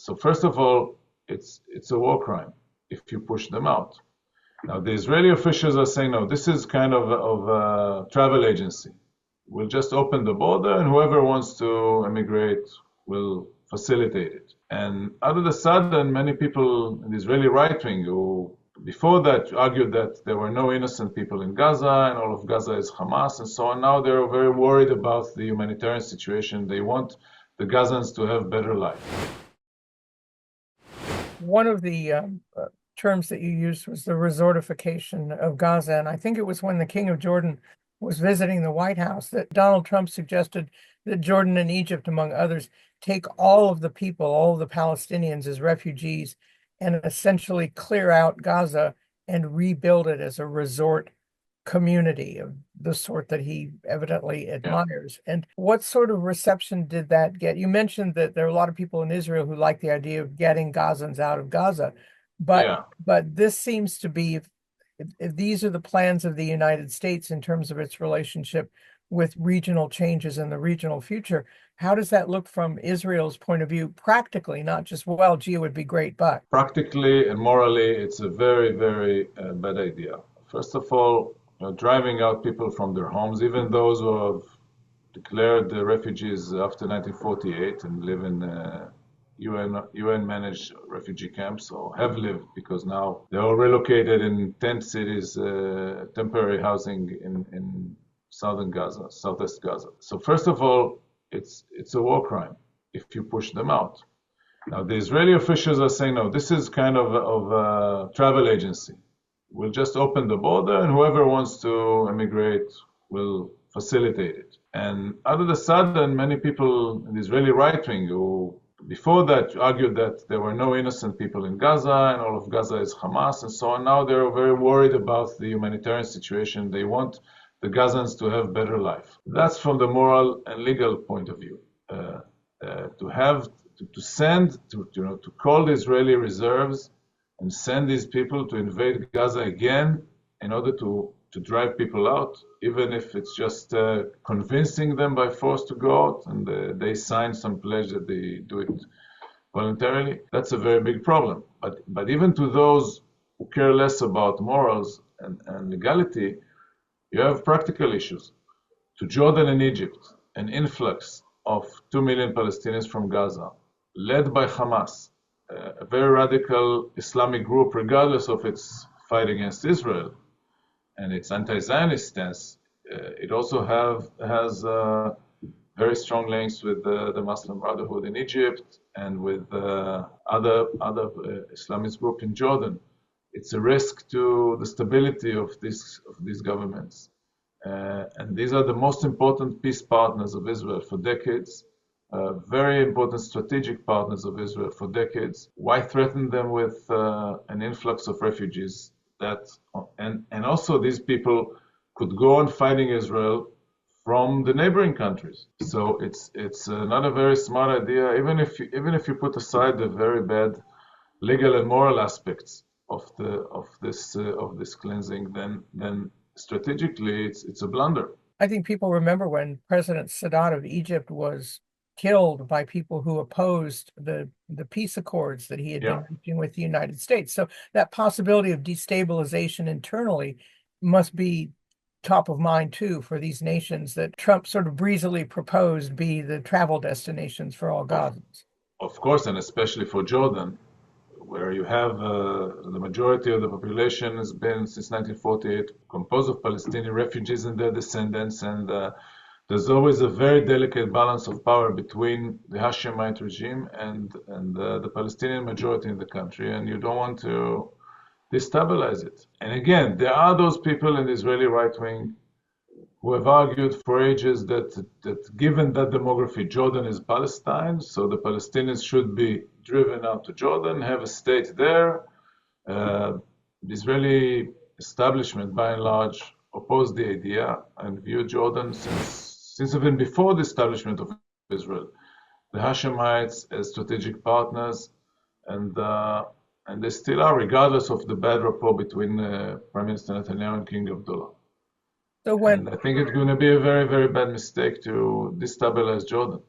So first of all, it's a war crime if you push them out. Now, the Israeli officials are saying, no, this is kind of a travel agency. We'll just open the border, and whoever wants to immigrate will facilitate it. And out of the sudden, many people in the Israeli right wing who before that argued that there were no innocent people in Gaza and all of Gaza is Hamas and so on, now they're very worried about the humanitarian situation. They want the Gazans to have better life. One of the terms that you used was the resortification of Gaza. And I think it was when the King of Jordan was visiting the White House that Donald Trump suggested that Jordan and Egypt, among others, take all of the people, all of the Palestinians as refugees and essentially clear out Gaza and rebuild it as a resort community of the sort that he evidently admires. Yeah. And what sort of reception did that get? You mentioned that there are a lot of people in Israel who like the idea of getting Gazans out of Gaza, but this seems to be, if these are the plans of the United States in terms of its relationship with regional changes in the regional future, how does that look from Israel's point of view practically, not just, well, gee, it would be great, but? Practically and morally, it's a very, very bad idea. First of all, driving out people from their homes, even those who have declared the refugees after 1948 and live in UN-managed refugee camps, or have lived, because now they're all relocated in tent cities, temporary housing in southern Gaza, southwest Gaza. So first of all, it's a war crime if you push them out. Now, the Israeli officials are saying, no, this is kind of a travel agency. We'll just open the border, and whoever wants to immigrate will facilitate it. And out of the sudden, many people in the Israeli right wing who before that argued that there were no innocent people in Gaza and all of Gaza is Hamas and so on, now they're very worried about the humanitarian situation. They want the Gazans to have better life. That's from the moral and legal point of view. To call the Israeli reserves and send these people to invade Gaza again in order to drive people out, even if it's just convincing them by force to go out, and they sign some pledge that they do it voluntarily. That's a very big problem. But even to those who care less about morals and legality, you have practical issues. To Jordan and Egypt, an influx of 2 million Palestinians from Gaza, led by Hamas, a very radical Islamic group, regardless of its fight against Israel and its anti-Zionist stance. It also has very strong links with the Muslim Brotherhood in Egypt and with other Islamist groups in Jordan. It's a risk to the stability of these governments. And these are the most important peace partners of Israel for decades, very important strategic partners of Israel for decades. Why threaten them with an influx of refugees? And also these people could go on fighting Israel from the neighboring countries. So it's not a very smart idea, even if you put aside the very bad legal and moral aspects of this cleansing, then strategically it's a blunder. I think people remember when President Sadat of Egypt was killed by people who opposed the peace accords that he had been reaching with the United States. So that possibility of destabilization internally must be top of mind too for these nations that Trump sort of breezily proposed be the travel destinations for all Gazans. Of course, and especially for Jordan, where you have the majority of the population has been since 1948 composed of Palestinian refugees and their descendants, and there's always a very delicate balance of power between the Hashemite regime and the Palestinian majority in the country, and you don't want to destabilize it. And again, there are those people in the Israeli right wing who have argued for ages that given that demography, Jordan is Palestine, so the Palestinians should be driven out to Jordan, have a state there. The Israeli establishment, by and large, opposed the idea and viewed Jordan since even before the establishment of Israel, the Hashemites as strategic partners, and they still are, regardless of the bad rapport between Prime Minister Netanyahu and King Abdullah. And I think it's going to be a very, very bad mistake to destabilize Jordan.